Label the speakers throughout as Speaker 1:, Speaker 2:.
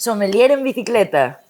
Speaker 1: Sommelier en bicicleta.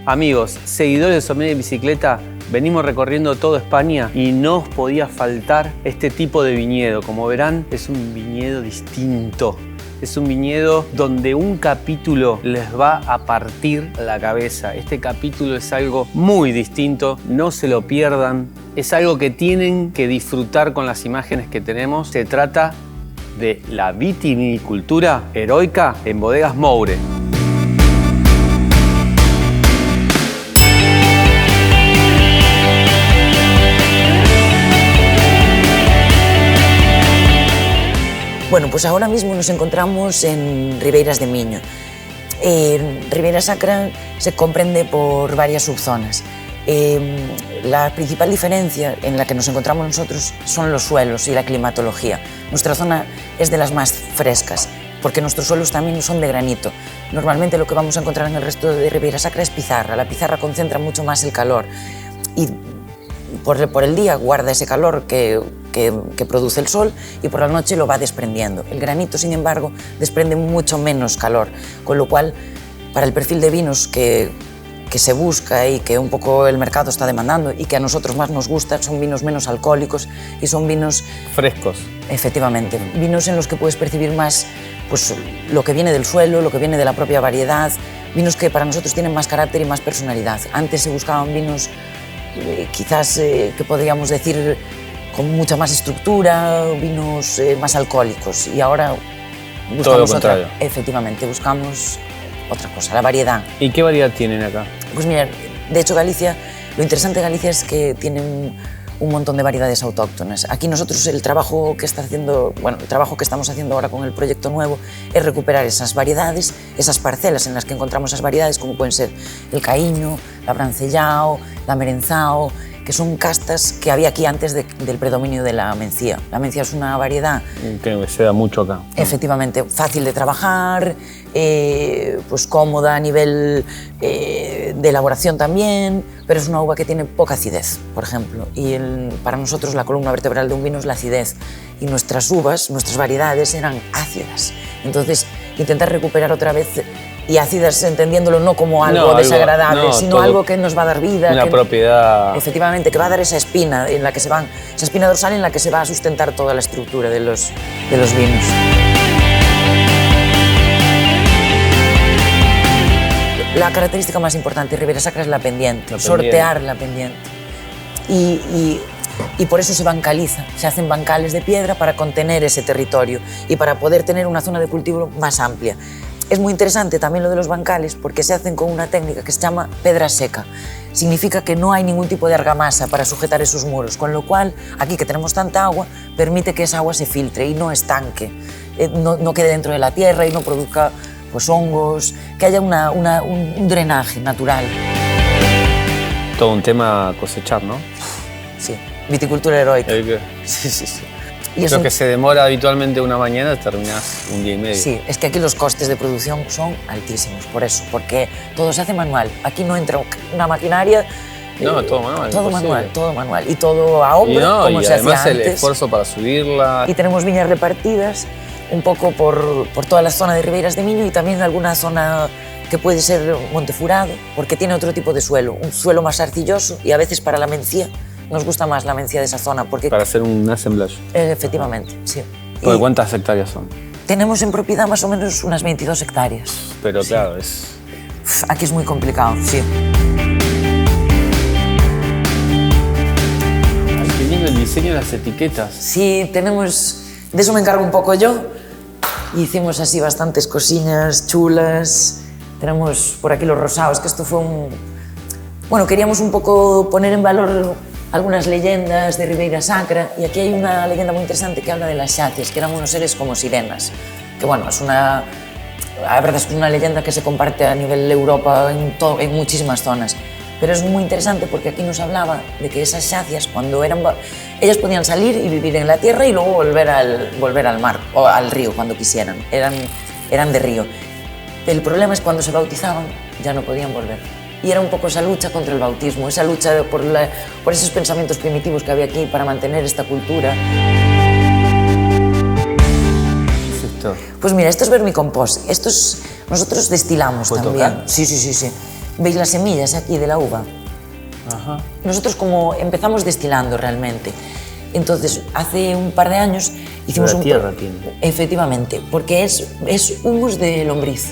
Speaker 2: Amigos, seguidores de Sommelier en Bicicleta, venimos recorriendo toda España y no os podía faltar este tipo de viñedo. Como verán, es un viñedo distinto. Es un viñedo donde un capítulo les va a partir la cabeza. Este capítulo es algo muy distinto, no se lo pierdan. Es algo que tienen que disfrutar con las imágenes que tenemos. Se trata de la vitivinicultura heroica en Bodegas Moure.
Speaker 1: Bueno, pues ahora mismo nos encontramos en Ribeiras de Miño. Ribeira Sacra se comprende por varias subzonas. La principal diferencia en la que nos encontramos nosotros son los suelos y la climatología. Nuestra zona es de las más frescas, porque nuestros suelos también son de granito. Normalmente lo que vamos a encontrar en el resto de Ribeira Sacra es pizarra. La pizarra concentra mucho más el calor y por el día guarda ese calor que produce el sol y por la noche lo va desprendiendo. El granito, sin embargo, desprende mucho menos calor, con lo cual, para el perfil de vinos que se busca y que un poco el mercado está demandando y que a nosotros más nos gusta, son vinos menos alcohólicos y son vinos
Speaker 2: frescos.
Speaker 1: Efectivamente, vinos en los que puedes percibir más pues, lo que viene del suelo, lo que viene de la propia variedad, vinos que para nosotros tienen más carácter y más personalidad. Antes se buscaban vinos quizás que podríamos decir con mucha más estructura, vinos más alcohólicos, y ahora buscamos otra. Efectivamente, buscamos otra cosa, la variedad.
Speaker 2: ¿Y qué variedad tienen acá?
Speaker 1: Pues mira, de hecho Galicia, lo interesante de Galicia es que tienen un montón de variedades autóctonas. Aquí nosotros el trabajo que estamos haciendo ahora con el proyecto nuevo es recuperar esas variedades, esas parcelas en las que encontramos esas variedades, como pueden ser el Caíño, la Brancellao, la Merenzao, que son castas que había aquí antes del predominio de la mencía. La mencía es una variedad
Speaker 2: que se da mucho acá.
Speaker 1: Efectivamente, fácil de trabajar, pues cómoda a nivel de elaboración también, pero es una uva que tiene poca acidez, por ejemplo. Y para nosotros la columna vertebral de un vino es la acidez. Y nuestras uvas, nuestras variedades eran ácidas. Entonces, intentar recuperar otra vez, y ácidas entendiéndolo no como algo desagradable, sino algo que nos va a dar vida.
Speaker 2: Una propiedad.
Speaker 1: Efectivamente, que va a dar esa espina esa espina dorsal en la que se va a sustentar toda la estructura de los vinos. La característica más importante de Ribeira Sacra es la pendiente, sortear la pendiente. Y por eso se bancaliza, se hacen bancales de piedra para contener ese territorio y para poder tener una zona de cultivo más amplia. Es muy interesante también lo de los bancales porque se hacen con una técnica que se llama pedra seca. Significa que no hay ningún tipo de argamasa para sujetar esos muros, con lo cual aquí que tenemos tanta agua, permite que esa agua se filtre y no estanque, no quede dentro de la tierra y no produzca pues, hongos, que haya un drenaje natural.
Speaker 2: Todo un tema cosechar, ¿no?
Speaker 1: Sí, viticultura heroica.
Speaker 2: Sí. Y lo que se demora habitualmente una mañana, terminas un día y medio.
Speaker 1: Sí, es que aquí los costes de producción son altísimos, por eso, porque todo se hace manual. Aquí no entra una maquinaria.
Speaker 2: No, todo manual.
Speaker 1: Todo manual. Y todo a hombro, como se hacía antes.
Speaker 2: Y además el esfuerzo para subirla.
Speaker 1: Y tenemos viñas repartidas un poco por toda la zona de Ribeiras de Miño y también alguna zona que puede ser Montefurado, porque tiene otro tipo de suelo, un suelo más arcilloso y a veces para la mencía nos gusta más la mencía de esa zona. Porque,
Speaker 2: para hacer un assemblage.
Speaker 1: Efectivamente, sí.
Speaker 2: ¿Porque cuántas hectáreas son?
Speaker 1: Tenemos en propiedad más o menos unas 22 hectáreas.
Speaker 2: Pero
Speaker 1: sí.
Speaker 2: Claro,
Speaker 1: Aquí es muy complicado, sí.
Speaker 2: Ay, qué lindo el diseño de las etiquetas.
Speaker 1: Sí, tenemos... De eso me encargo un poco yo. Hicimos así bastantes cosillas chulas. Tenemos por aquí los rosados, que esto fue Bueno, queríamos un poco poner en valor algunas leyendas de Ribeira Sacra y aquí hay una leyenda muy interesante que habla de las xacias, que eran unos seres como sirenas, que bueno, la verdad es que es una leyenda que se comparte a nivel Europa en muchísimas zonas, pero es muy interesante porque aquí nos hablaba de que esas xacias, cuando ellas podían salir y vivir en la tierra y luego volver al mar o al río cuando quisieran, eran de río. El problema es cuando se bautizaban, ya no podían volver. Y era un poco esa lucha contra el bautismo, esa lucha por esos pensamientos primitivos que había aquí para mantener esta cultura.
Speaker 2: ¿Qué es esto?
Speaker 1: Pues mira, esto es vermicompost. Nosotros destilamos también.
Speaker 2: Tocar?
Speaker 1: Sí. ¿Veis las semillas aquí de la uva?
Speaker 2: Ajá.
Speaker 1: Nosotros como empezamos destilando realmente. Entonces, hace un par de años hicimos
Speaker 2: La tierra tiene.
Speaker 1: Efectivamente, porque es humus de lombriz.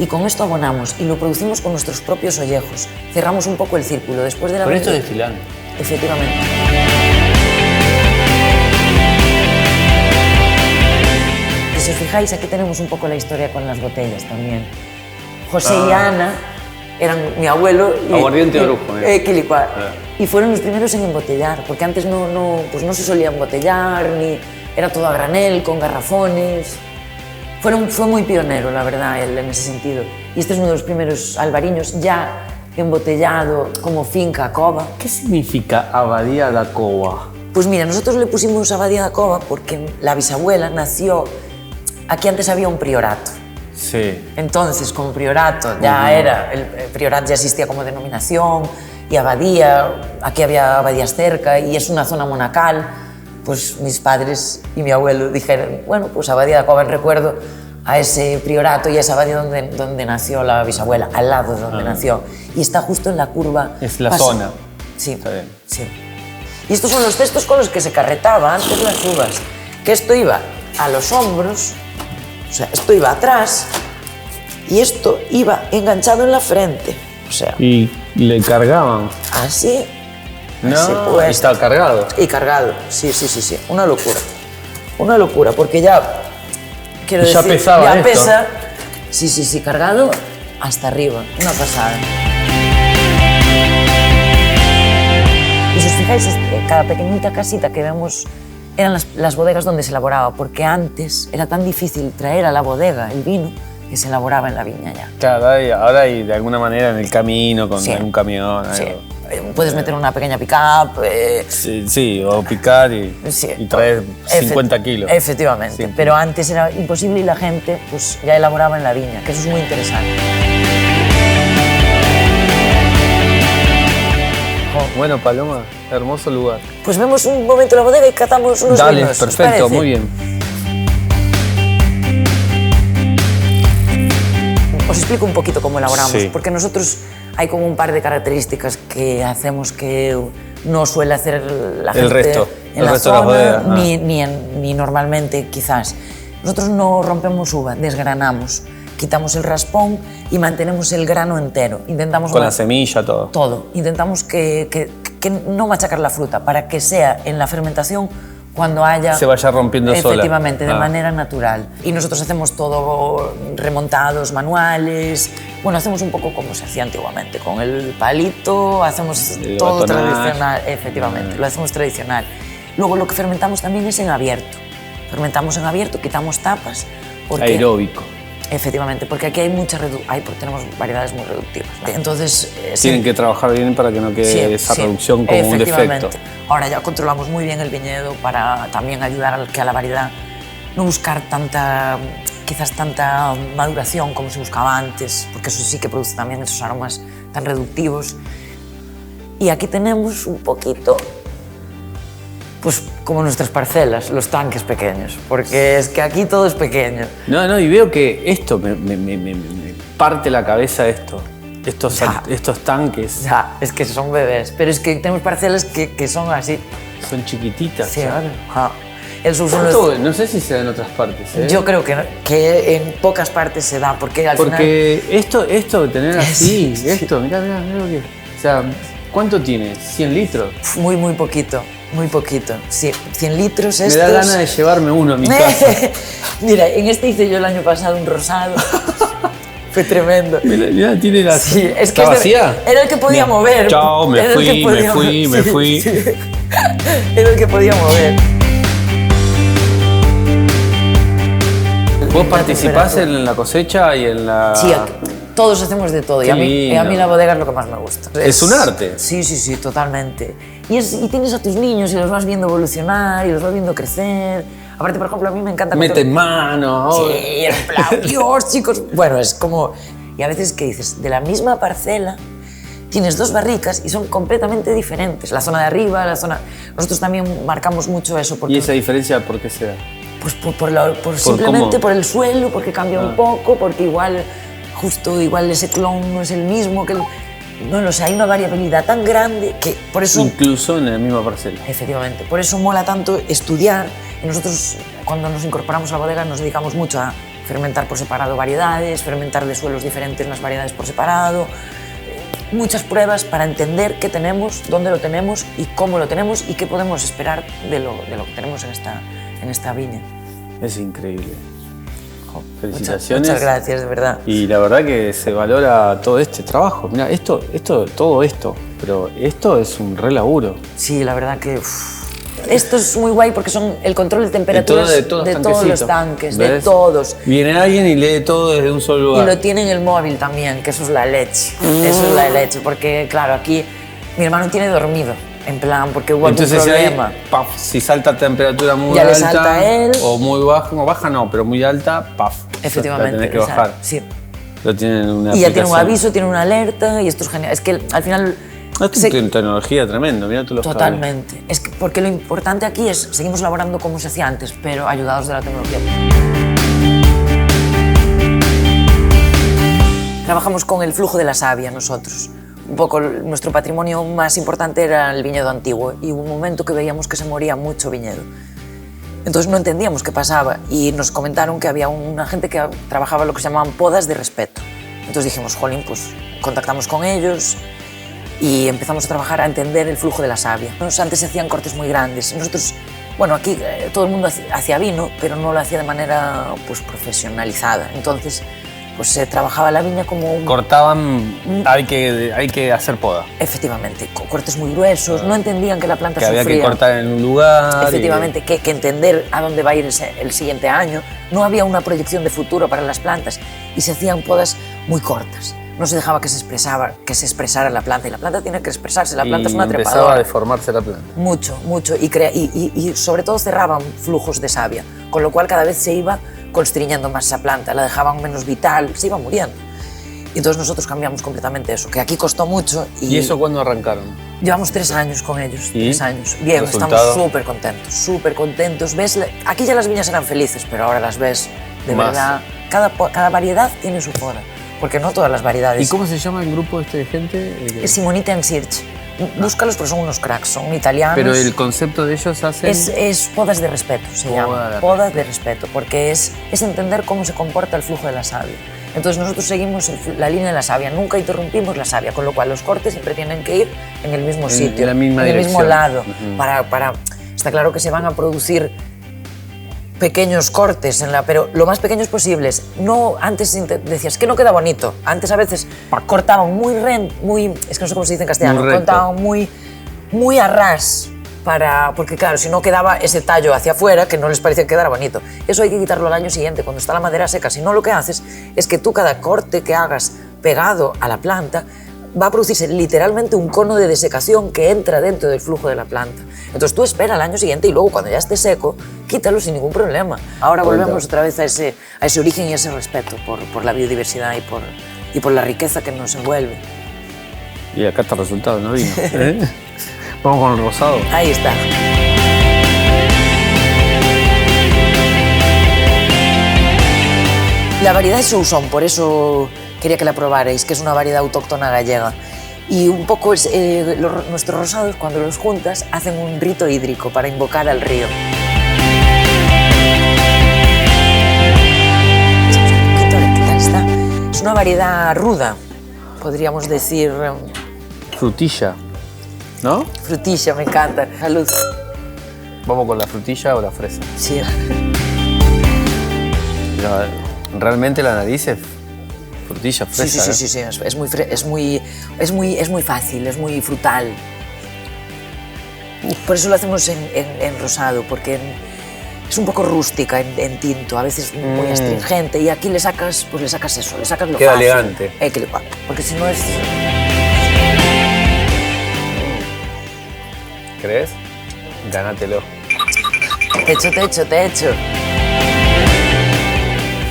Speaker 1: Y con esto abonamos y lo producimos con nuestros propios ollejos. Cerramos un poco el círculo. Después de la
Speaker 2: Con esto destilando.
Speaker 1: Efectivamente. Y si os fijáis, aquí tenemos un poco la historia con las botellas también. José y Ana eran mi abuelo y
Speaker 2: Aguardiente de Orujo,
Speaker 1: Quilicua. Y fueron los primeros en embotellar, porque antes pues no se solía embotellar, ni era todo a granel, con garrafones. Fue muy pionero, la verdad, él en ese sentido. Y este es uno de los primeros albariños ya embotellado como finca cova.
Speaker 2: ¿Qué significa Abadía da Cova?
Speaker 1: Pues mira, nosotros le pusimos Abadía da Cova porque la bisabuela nació... Aquí antes había un priorato.
Speaker 2: Sí.
Speaker 1: Entonces, como priorato ya era... El priorato ya existía como denominación y abadía, aquí había abadías cerca y es una zona monacal. Pues mis padres y mi abuelo dijeron, bueno, pues Abadía da Cova en recuerdo a ese priorato y a esa abadía donde nació la bisabuela, al lado de donde nació. Y está justo en la curva.
Speaker 2: Es la zona.
Speaker 1: Sí,
Speaker 2: Está bien.
Speaker 1: sí. Y estos son los cestos con los que se carretaba antes las uvas. Que esto iba a los hombros, o sea, esto iba atrás y esto iba enganchado en la frente. O sea,
Speaker 2: Y le cargaban.
Speaker 1: así.
Speaker 2: No,
Speaker 1: así puesto.
Speaker 2: está cargado.
Speaker 1: Y cargado, sí. Una locura, porque ya, quiero
Speaker 2: Ya
Speaker 1: decir,
Speaker 2: pesaba
Speaker 1: ya
Speaker 2: esto.
Speaker 1: pesa, sí, cargado hasta arriba, una pasada. Y si os fijáis, cada pequeñita casita que vemos eran las bodegas donde se elaboraba, porque antes era tan difícil traer a la bodega el vino que se elaboraba en la viña ya.
Speaker 2: Claro, ahora y de alguna manera en el camino, con
Speaker 1: Sí.
Speaker 2: algún camión.
Speaker 1: Sí.
Speaker 2: Algo.
Speaker 1: Puedes meter una pequeña pick-up.
Speaker 2: Sí, o picar y traer 50 kilos.
Speaker 1: Efectivamente,
Speaker 2: Sí.
Speaker 1: pero antes era imposible y la gente pues, ya elaboraba en la viña, que eso es muy interesante.
Speaker 2: Bueno, Paloma, hermoso lugar.
Speaker 1: Pues vemos un momento la bodega y catamos unos
Speaker 2: Dale,
Speaker 1: vinos. ¿os
Speaker 2: perfecto,
Speaker 1: parece?
Speaker 2: muy bien.
Speaker 1: Os explico un poquito cómo elaboramos,
Speaker 2: Sí.
Speaker 1: porque nosotros hay como un par de características que hacemos que no suele hacer la gente
Speaker 2: resto,
Speaker 1: en
Speaker 2: el
Speaker 1: la
Speaker 2: resto de las
Speaker 1: zona,
Speaker 2: bodegas,
Speaker 1: ni normalmente quizás. Nosotros no rompemos uva, desgranamos, quitamos el raspón y mantenemos el grano entero. Intentamos
Speaker 2: Con la semilla, todo.
Speaker 1: todo. Intentamos que no machacar la fruta para que sea en la fermentación cuando haya...
Speaker 2: Se vaya rompiendo sola.
Speaker 1: Efectivamente, de
Speaker 2: Ah.
Speaker 1: manera natural. Y nosotros hacemos todo remontados manuales. Bueno, hacemos un poco como se hacía antiguamente, con el palito, hacemos
Speaker 2: El
Speaker 1: todo
Speaker 2: batonage.
Speaker 1: tradicional. Efectivamente, lo hacemos tradicional. Luego lo que fermentamos también es en abierto. Fermentamos en abierto, quitamos tapas. Porque,
Speaker 2: Aeróbico.
Speaker 1: efectivamente, porque aquí hay tenemos variedades muy reductivas. ¿Vale? Entonces...
Speaker 2: Tienen que trabajar bien para que no quede esa reducción como un defecto.
Speaker 1: Ahora ya controlamos muy bien el viñedo para también ayudar a la variedad, no buscar quizás tanta maduración como se buscaba antes, porque eso sí que produce también esos aromas tan reductivos. Y aquí tenemos un poquito, pues como nuestras parcelas, los tanques pequeños, porque es que aquí todo es pequeño.
Speaker 2: No, y veo que esto me parte la cabeza esto. Estos tanques
Speaker 1: Ya, es que son bebés, pero es que tenemos parcelas que son así.
Speaker 2: son chiquititas.
Speaker 1: Sí,
Speaker 2: ¿sabes?
Speaker 1: ajá. Eso es uno de-
Speaker 2: Esto, no sé si se da en otras partes. ¿eh?
Speaker 1: Yo creo que en pocas partes se da, porque al
Speaker 2: Porque esto tener así,
Speaker 1: Sí, sí.
Speaker 2: esto, mirá lo que... O sea, ¿cuánto tiene? ¿100 litros?
Speaker 1: final, muy poquito, muy poquito. Sí, 100 litros
Speaker 2: Me
Speaker 1: estos...
Speaker 2: da ganas de llevarme uno a mi casa.
Speaker 1: Mira, en este hice yo el año pasado un rosado. Fue tremendo.
Speaker 2: Mirá, tiene la...
Speaker 1: Sí, es que
Speaker 2: ¿Está vacía?
Speaker 1: era el que podía
Speaker 2: Bien.
Speaker 1: mover.
Speaker 2: Chao, me
Speaker 1: Era el que
Speaker 2: fui,
Speaker 1: podía
Speaker 2: me
Speaker 1: mover.
Speaker 2: fui.
Speaker 1: Sí. Era el que podía mover.
Speaker 2: ¿Vos participás en la cosecha y en la...?
Speaker 1: Sí, todos hacemos de todo. Y
Speaker 2: Qué
Speaker 1: a mí
Speaker 2: lindo.
Speaker 1: la bodega es lo que más me gusta.
Speaker 2: Es un arte.
Speaker 1: Sí, totalmente. Y tienes a tus niños y los vas viendo evolucionar y los vas viendo crecer. Aparte, por ejemplo, a mí me encanta...
Speaker 2: Meten mano.
Speaker 1: Sí, en plan, Dios, chicos. Bueno, es como... Y a veces que dices, de la misma parcela tienes dos barricas y son completamente diferentes. La zona de arriba, la zona... Nosotros también marcamos mucho eso. Porque...
Speaker 2: ¿Y esa diferencia por qué se da?
Speaker 1: Pues por simplemente
Speaker 2: cómo?
Speaker 1: por el suelo, porque cambia un poco, porque igual, justo igual ese clon no es el mismo que el... No lo sé, hay una variabilidad tan grande que por eso...
Speaker 2: Incluso en la misma parcela.
Speaker 1: Efectivamente, por eso mola tanto estudiar. Y nosotros, cuando nos incorporamos a la bodega, nos dedicamos mucho a fermentar por separado variedades, fermentar de suelos diferentes las variedades por separado, muchas pruebas para entender qué tenemos, dónde lo tenemos y cómo lo tenemos y qué podemos esperar de lo que tenemos en esta viña.
Speaker 2: Es increíble. Felicitaciones.
Speaker 1: Muchas gracias, de verdad.
Speaker 2: Y la verdad que se valora todo este trabajo. Mira, todo esto, pero esto es un re laburo.
Speaker 1: Sí, la verdad que... Esto es muy guay porque son el control de temperaturas de todos los tanques,
Speaker 2: ¿ves?
Speaker 1: de todos.
Speaker 2: Viene alguien y lee todo desde un solo lugar.
Speaker 1: Y lo tiene en el móvil también, que eso es la leche. Eso es la leche, porque claro, aquí mi hermano tiene dormido, en plan, porque hubo algún problema.
Speaker 2: Si salta a temperatura muy
Speaker 1: ya
Speaker 2: alta,
Speaker 1: le salta a él.
Speaker 2: O muy baja, no baja no, pero muy alta, paf.
Speaker 1: Efectivamente.
Speaker 2: La tenés que bajar.
Speaker 1: Sí.
Speaker 2: Lo tienen en una
Speaker 1: y ya
Speaker 2: aplicación.
Speaker 1: tiene un aviso, tiene una alerta y esto es genial. Es que al final...
Speaker 2: Esto es tecnología tremenda, mira tú los
Speaker 1: Totalmente.
Speaker 2: cables.
Speaker 1: Es que porque lo importante aquí es, seguimos elaborando como se hacía antes, pero ayudados de la tecnología. Trabajamos con el flujo de la savia nosotros. Un poco nuestro patrimonio más importante era el viñedo antiguo y hubo un momento que veíamos que se moría mucho viñedo. Entonces no entendíamos qué pasaba y nos comentaron que había una gente que trabajaba lo que se llamaban podas de respeto. Entonces dijimos, jolín, pues contactamos con ellos y empezamos a trabajar a entender el flujo de la savia. Antes se hacían cortes muy grandes. Nosotros, bueno, aquí todo el mundo hacía vino, pero no lo hacía de manera pues, profesionalizada. Entonces, pues se trabajaba la viña como...
Speaker 2: Cortaban, hay que hacer poda.
Speaker 1: Efectivamente, cortes muy gruesos, no entendían que la planta sufría.
Speaker 2: Que había que cortar en un lugar.
Speaker 1: Efectivamente, que entender a dónde va a ir el siguiente año. No había una proyección de futuro para las plantas y se hacían podas muy cortas. No se dejaba que se expresara la planta y la planta tiene que expresarse, la planta es una trepadora.
Speaker 2: Empezaba a deformarse la planta.
Speaker 1: Mucho, mucho y sobre todo cerraban flujos de savia, con lo cual cada vez se iba constriñendo más esa planta, la dejaban menos vital, se iba muriendo. Y entonces nosotros cambiamos completamente eso, que aquí costó mucho. ¿Y
Speaker 2: eso cuándo arrancaron?
Speaker 1: Llevamos 3 años con ellos,
Speaker 2: ¿Y?
Speaker 1: 3 años. Bien,
Speaker 2: ¿Resultado?
Speaker 1: Estamos súper contentos. ¿Ves? Aquí ya las viñas eran felices, pero ahora las ves de
Speaker 2: más.
Speaker 1: verdad. Cada variedad tiene su poda, porque no todas las variedades.
Speaker 2: ¿Y cómo se llama el grupo de gente?
Speaker 1: Simonite and Sirch. Búscalos porque son unos cracks, son italianos.
Speaker 2: Pero el concepto de ellos hacen...
Speaker 1: Es podas de respeto, se llama. Podas de respeto, porque es entender cómo se comporta el flujo de la savia. Entonces nosotros seguimos la línea de la savia, nunca interrumpimos la savia, con lo cual los cortes siempre tienen que ir en el mismo sitio,
Speaker 2: en la misma
Speaker 1: en el mismo
Speaker 2: dirección.
Speaker 1: lado. Está claro que se van a producir pequeños cortes, pero lo más pequeños posibles. No, antes decías que no queda bonito. Antes a veces cortaban muy es que no sé cómo se dice en castellano, cortaban muy a ras, porque claro, si no quedaba ese tallo hacia afuera que no les parecía que quedara bonito. Eso hay que quitarlo al año siguiente, cuando está la madera seca. Si no, lo que haces es que tú cada corte que hagas pegado a la planta va a producirse literalmente un cono de desecación que entra dentro del flujo de la planta. Entonces tú espera al año siguiente y luego cuando ya esté seco, quítalo sin ningún problema. Ahora volvemos otra vez a ese origen y ese respeto por la biodiversidad y por la riqueza que nos envuelve.
Speaker 2: Y acá está el resultado, ¿no vino? Vamos con el rosado.
Speaker 1: Ahí está. La variedad es Sousón, por eso quería que la probarais, que es una variedad autóctona gallega. Y un poco nuestros rosados, cuando los juntas, hacen un rito hídrico para invocar al río. ¿Qué tal está? Es una variedad ruda, podríamos decir.
Speaker 2: Frutilla, ¿no?
Speaker 1: Frutilla, me encanta. Salud.
Speaker 2: ¿Vamos con la frutilla o la fresa?
Speaker 1: Sí.
Speaker 2: Pero realmente la nariz es frutilla, fresa.
Speaker 1: Sí. Es muy fácil, es muy frutal. Por eso lo hacemos en rosado, porque es un poco rústica en tinto, a veces muy astringente, y aquí le sacas eso, le sacas lo
Speaker 2: queda
Speaker 1: fácil.
Speaker 2: Elegante.
Speaker 1: Porque si no es...
Speaker 2: ¿Crees? Ganátelo.
Speaker 1: Te echo.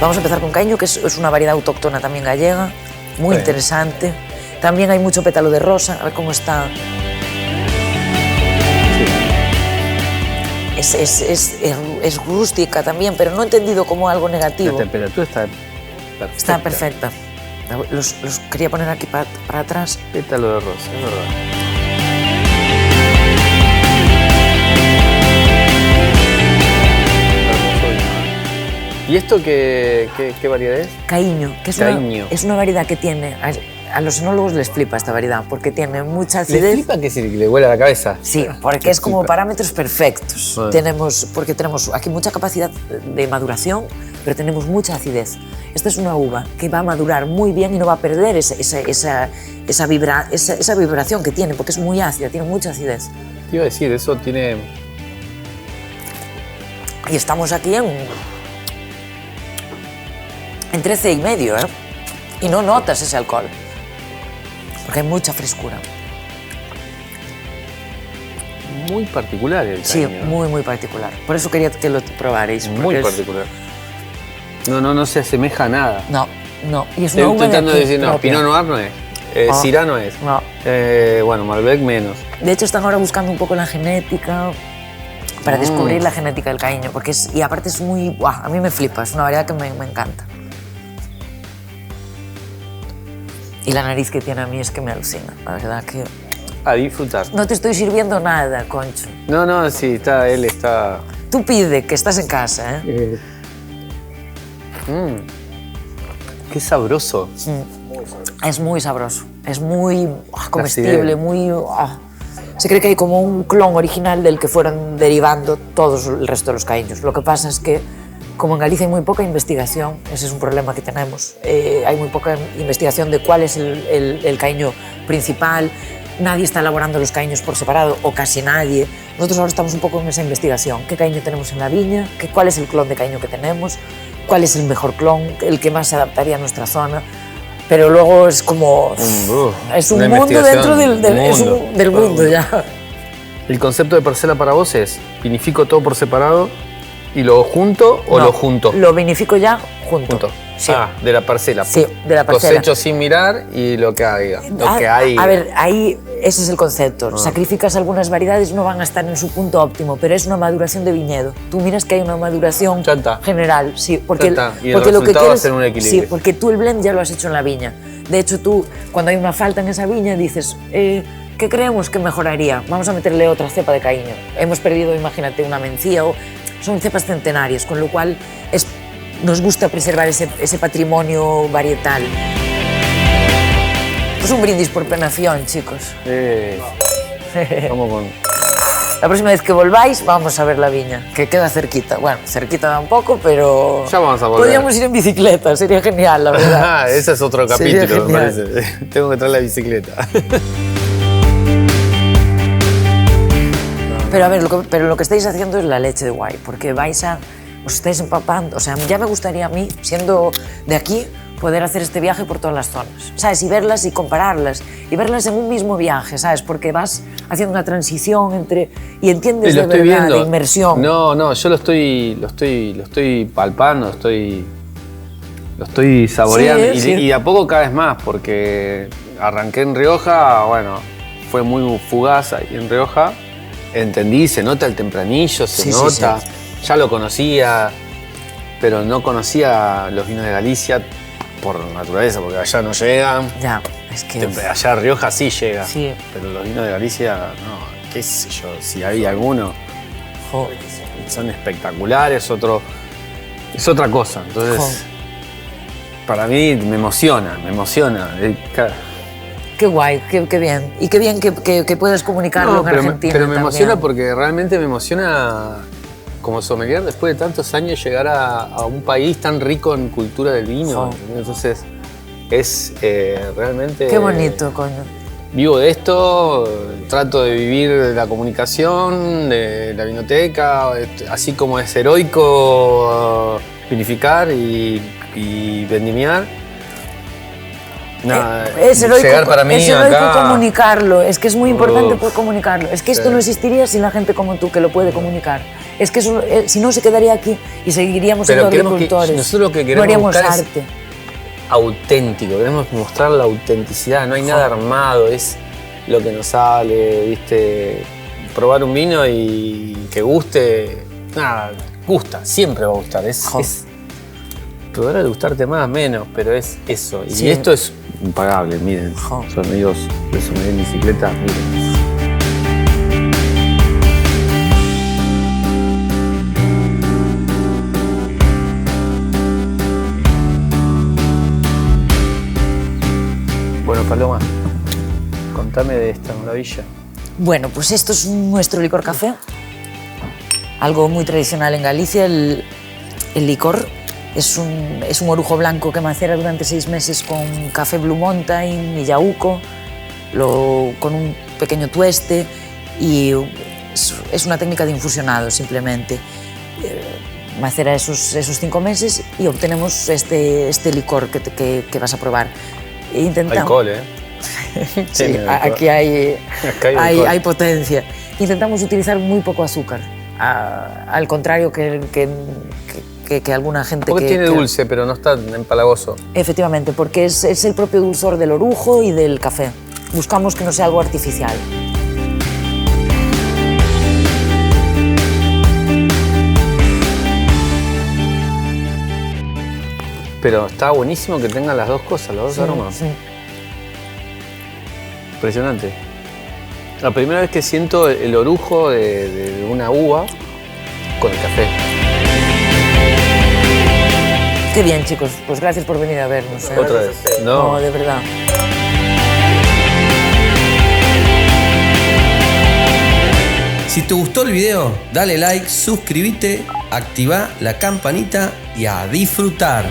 Speaker 1: Vamos a empezar con caíño, que es una variedad autóctona también gallega, muy interesante. También hay mucho pétalo de rosa, a ver cómo está. Es rústica también, pero no entendido como algo negativo.
Speaker 2: La temperatura está perfecta.
Speaker 1: Está perfecta. Los quería poner aquí para atrás.
Speaker 2: Pétalo de rosa, es verdad. ¿Y esto qué variedad es?
Speaker 1: Caíño, que es una variedad que tiene... A los enólogos les flipa esta variedad, porque tiene mucha acidez.
Speaker 2: ¿Les flipa que le huele a la cabeza?
Speaker 1: Sí, porque es como parámetros perfectos. Bueno. Porque tenemos aquí mucha capacidad de maduración, pero tenemos mucha acidez. Esta es una uva que va a madurar muy bien y no va a perder esa vibración que tiene, porque es muy ácida, tiene mucha acidez.
Speaker 2: Te iba a decir, eso tiene...
Speaker 1: Y estamos aquí en 13,5, ¿eh? Y no notas ese alcohol, porque hay mucha frescura.
Speaker 2: Muy particular el
Speaker 1: Sí,
Speaker 2: caíño.
Speaker 1: muy particular. Por eso quería que lo probarais.
Speaker 2: Muy particular. No se asemeja a nada.
Speaker 1: No. Y es
Speaker 2: Estoy
Speaker 1: una uva
Speaker 2: intentando
Speaker 1: de aquí,
Speaker 2: decir, no,
Speaker 1: propia.
Speaker 2: Pinot Noir no es. Syrah no es.
Speaker 1: No.
Speaker 2: Bueno, Malbec menos.
Speaker 1: De hecho, están ahora buscando un poco la genética para descubrir la genética del caíño, porque y aparte es muy... ¡Buah! A mí me flipa, es una variedad que me encanta. Y la nariz que tiene a mí es que me alucina, la verdad que...
Speaker 2: A disfrutar.
Speaker 1: No te estoy sirviendo nada, Concho.
Speaker 2: No, sí, él está...
Speaker 1: Tú pide, que estás en casa, ¿eh?
Speaker 2: Qué sabroso.
Speaker 1: Es muy sabroso, es muy comestible, muy... Se cree que hay como un clon original del que fueron derivando todos el resto de los caíños. Lo que pasa es que, como en Galicia hay muy poca investigación, ese es un problema que tenemos, hay muy poca investigación de cuál es el caíño principal, nadie está elaborando los caíños por separado, o casi nadie. Nosotros ahora estamos un poco en esa investigación. ¿Qué caíño tenemos en la viña? ¿Cuál es el clon de caíño que tenemos? ¿Cuál es el mejor clon? ¿El que más se adaptaría a nuestra zona? Pero luego es como... es un mundo dentro del mundo ya.
Speaker 2: ¿El concepto de parcela para vos es vinifico todo por separado y lo junto o lo junto?
Speaker 1: Lo vinifico ya junto. Sí.
Speaker 2: De la parcela.
Speaker 1: Sí, de la parcela.
Speaker 2: Cosecho sin mirar y lo que hay.
Speaker 1: A ver, ahí ese es el concepto. Sacrificas algunas variedades, no van a estar en su punto óptimo, pero es una maduración de viñedo. Tú miras que hay una maduración general, sí, porque
Speaker 2: y el resultado va a ser un equilibrio.
Speaker 1: Sí, porque tú el blend ya lo has hecho en la viña. De hecho, tú, cuando hay una falta en esa viña, dices, ¿qué creemos que mejoraría? Vamos a meterle otra cepa de caíño. Hemos perdido, imagínate, una mencía, son cepas centenarias, con lo cual nos gusta preservar ese patrimonio varietal. Es un brindis por penación, chicos.
Speaker 2: Vamos con...
Speaker 1: La próxima vez que volváis, vamos a ver la viña, que queda cerquita. Bueno, cerquita da un poco, pero...
Speaker 2: Ya vamos a volver.
Speaker 1: Podríamos ir en bicicleta, sería genial, la verdad.
Speaker 2: Ese es otro capítulo, me parece. Tengo que traer la bicicleta.
Speaker 1: Pero a ver, lo que estáis haciendo es la leche de guay, porque os estáis empapando. O sea, ya me gustaría a mí, siendo de aquí, poder hacer este viaje por todas las zonas, ¿sabes? Y verlas y compararlas, y verlas en un mismo viaje, ¿sabes? Porque vas haciendo una transición entre... y entiendes de verdad,
Speaker 2: viendo.
Speaker 1: de inmersión.
Speaker 2: No, yo lo estoy palpando, lo estoy saboreando,
Speaker 1: Sí.
Speaker 2: Y a poco cada vez más, porque arranqué en Rioja, bueno, fue muy fugaz ahí en Rioja, entendí, se nota el tempranillo, se nota, ya lo conocía, pero no conocía los vinos de Galicia por naturaleza, porque allá no llegan.
Speaker 1: Ya, es que...
Speaker 2: Allá en Rioja sí llega,
Speaker 1: Sí.
Speaker 2: pero los vinos de Galicia, no, qué sé yo, si hay alguno, son espectaculares, es otra cosa. Entonces, para mí me emociona.
Speaker 1: Qué guay, qué bien. Y qué bien que puedas comunicarlo en Argentina.
Speaker 2: Pero me emociona
Speaker 1: también.
Speaker 2: porque realmente me emociona como sommelier después de tantos años llegar a un país tan rico en cultura del vino. Entonces es realmente...
Speaker 1: Qué bonito, coño.
Speaker 2: Vivo de esto, trato de vivir de la comunicación, de la vinoteca, así como es heroico vinificar y vendimiar. No,
Speaker 1: es heroico,
Speaker 2: llegar para mí
Speaker 1: es heroico
Speaker 2: acá.
Speaker 1: comunicarlo, es que es muy importante poder comunicarlo. Es que esto
Speaker 2: Sí.
Speaker 1: no existiría sin la gente como tú que lo puede comunicar. Es que eso, si no se quedaría aquí y seguiríamos siendo agricultores.
Speaker 2: Nosotros lo que
Speaker 1: no
Speaker 2: queremos
Speaker 1: haríamos
Speaker 2: buscar
Speaker 1: arte.
Speaker 2: es auténtico, queremos mostrar la autenticidad, no hay nada armado, es lo que nos sale, ¿viste? Probar un vino y que guste, nada, gusta, siempre va a gustar, podrá gustarte más, menos, pero es eso. Y
Speaker 1: Sí.
Speaker 2: esto es impagable, miren,
Speaker 1: Jo.
Speaker 2: son amigos de Sommelier en Bicicleta, miren. Bueno, Paloma, contame de esta maravilla.
Speaker 1: Bueno, pues esto es nuestro licor café, algo muy tradicional en Galicia. El licor es un orujo blanco que macera durante 6 meses con café Blue Mountain y yaúco, con un pequeño tueste, y es una técnica de infusionado simplemente. Macera esos 5 meses y obtenemos este licor que vas a probar.
Speaker 2: Alcohol, ¿eh?
Speaker 1: Sí, aquí hay potencia. Intentamos utilizar muy poco azúcar, al contrario que alguna gente
Speaker 2: Porque tiene dulce, pero no está empalagoso.
Speaker 1: Efectivamente, porque es el propio dulzor del orujo y del café. Buscamos que no sea algo artificial.
Speaker 2: Pero está buenísimo que tengan las dos cosas, los dos aromas.
Speaker 1: Sí.
Speaker 2: Impresionante. La primera vez que siento el orujo de una uva con el café.
Speaker 1: Qué bien, chicos. Pues gracias por venir a vernos.
Speaker 2: Otra vez.
Speaker 1: No, de verdad.
Speaker 3: Si te gustó el video, dale like, suscríbete, activa la campanita y a disfrutar.